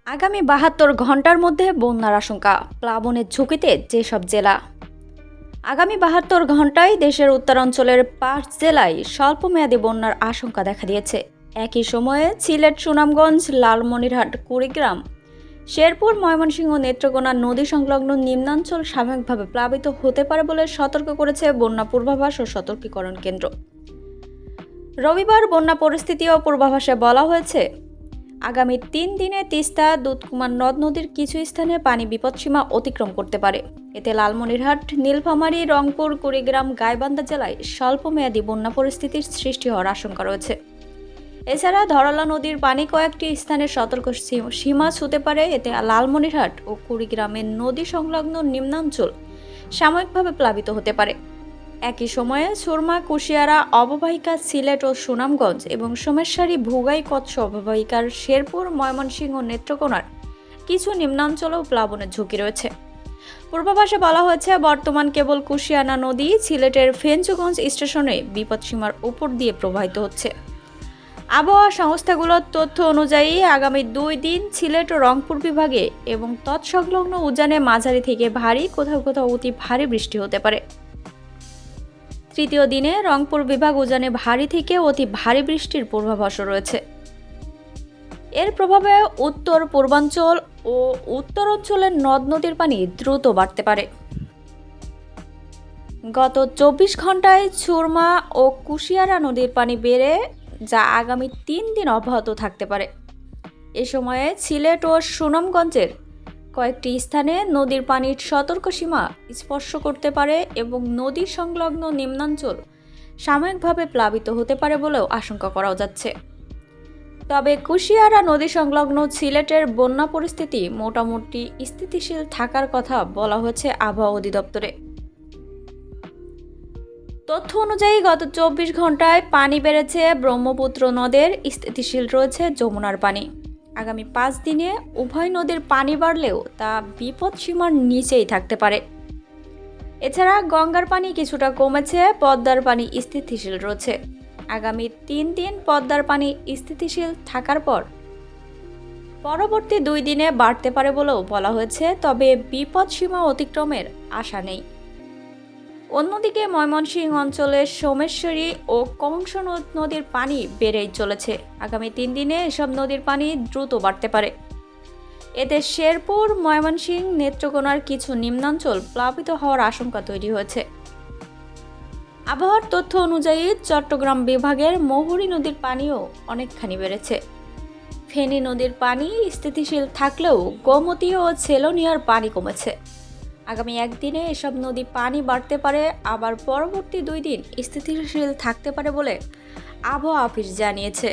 আগামী ৭২ ঘন্টার মধ্যে বন্যার আশঙ্কা, প্লাবনের ঝুঁকিতে যেসব জেলা। আগামী ৭২ ঘন্টায় দেশের উত্তরাঞ্চলের ৫ জেলায় স্বল্পমেয়াদী বন্যার আশঙ্কা দেখা দিয়েছে। একই সময়ে সিলেট, সুনামগঞ্জ, লালমনিরহাট, কুড়িগ্রাম, শেরপুর, ময়মনসিংহ, নেত্রকোনা নদী সংলগ্ন নিম্নাঞ্চল সাময়িকভাবে প্লাবিত হতে পারে বলে সতর্ক করেছে বন্যা পূর্বাভাস ও সতর্কীকরণ কেন্দ্র। রবিবার বন্যা পরিস্থিতি ও পূর্বাভাসে বলা হয়েছে, আগামী ৩ দিনে তিস্তা, দুধকুমার নদ নদীর কিছু স্থানে পানি বিপদসীমা অতিক্রম করতে পারে। এতে লালমনিরহাট, নীলফামারী, রংপুর, কুড়িগ্রাম, গাইবান্ধা জেলায় স্বল্পমেয়াদী বন্যা পরিস্থিতির সৃষ্টি হওয়ার আশঙ্কা রয়েছে। এছাড়া ধরলা নদীর পানি কয়েকটি স্থানে সতর্ক সীমা ছুঁতে পারে। এতে লালমনিরহাট ও কুড়িগ্রামের নদী সংলগ্ন নিম্নাঞ্চল সাময়িকভাবে প্লাবিত হতে পারে। একই সময়ে সুরমা, কুশিয়ারা অববাহিকা, সিলেট ও সুনামগঞ্জ এবং সোমেশ্বরী, ভুগাই, কচ্ছ অববাহিকার শেরপুর, ময়মনসিংহ, নেত্রকোনার কিছু নিম্নাঞ্চলেও প্লাবনের ঝুঁকি রয়েছে। পূর্বাভাসে বলা হয়েছে, বর্তমান কেবল কুশিয়ারা নদী সিলেটের ফেঞ্চুগঞ্জ স্টেশনে বিপদসীমার উপর দিয়ে প্রবাহিত হচ্ছে। আবহাওয়া সংস্থাগুলোর তথ্য অনুযায়ী আগামী ২ দিন সিলেট ও রংপুর বিভাগে এবং তৎসংলগ্ন উজানে মাঝারি থেকে ভারী, কোথাও কোথাও অতি ভারী বৃষ্টি হতে পারে। তৃতীয় দিনে রংপুর বিভাগ উজানে ভারী থেকে অতি ভারী বৃষ্টির পূর্বাভাসও রয়েছে। এর প্রভাবে উত্তর পূর্বাঞ্চল ও উত্তরাঞ্চলের নদ নদীর পানি দ্রুত বাড়তে পারে। গত ২৪ ঘন্টায় সুরমা ও কুশিয়ারা নদীর পানি বেড়ে যা আগামী ৩ দিন অব্যাহত থাকতে পারে। এ সময়ে সিলেট ও সুনামগঞ্জের কয়েকটি স্থানে নদীর পানির সতর্ক সীমা স্পর্শ করতে পারে এবং নদী সংলগ্ন নিম্নাঞ্চল সাময়িকভাবে প্লাবিত হতে পারে বলেও আশঙ্কা করা যাচ্ছে। তবে কুশিয়ারা নদী সংলগ্ন সিলেটের বন্যা পরিস্থিতি মোটামুটি স্থিতিশীল থাকার কথা বলা হয়েছে আবহাওয়া অধিদপ্তরে। তথ্য অনুযায়ী গত ২৪ ঘন্টায় পানি বেড়েছে ব্রহ্মপুত্র নদের, স্থিতিশীল রয়েছে যমুনার পানি। আগামী ৫ দিনে উভয় নদীর পানি বাড়লেও তা বিপদসীমার নিচেই থাকতে পারে। এছাড়া গঙ্গার পানি কিছুটা কমেছে, পদ্মার পানি স্থিতিশীল রয়েছে। আগামী ৩ দিন পদ্মার পানি স্থিতিশীল থাকার পর পরবর্তী ২ দিনে বাড়তে পারে বলেও বলা হয়েছে, তবে বিপদসীমা অতিক্রমের আশা নেই। অন্যদিকে ময়মনসিংহ অঞ্চলের সোমেশ্বরী ও কংস নদীর পানি বেড়েই চলেছে। আগামী ৩ দিনে এসব নদীর পানি দ্রুত বাড়তে পারে। এতে শেরপুর, ময়মনসিংহ, নেত্রকোনার কিছু নিম্নাঞ্চল প্লাবিত হওয়ার আশঙ্কা তৈরি হয়েছে। আবহাওয়ার তথ্য অনুযায়ী চট্টগ্রাম বিভাগের মহুরী নদীর পানিও অনেকখানি বেড়েছে। ফেনী নদীর পানি স্থিতিশীল থাকলেও গোমতী ও ছেলনিয়ার পানি কমেছে। আগামী একদিনে এসব নদী পানি বাড়তে পারে, আবার পরবর্তী ২ দিন স্থিতিশীল থাকতে পারে বলে আবহাওয়া অফিস জানিয়েছে।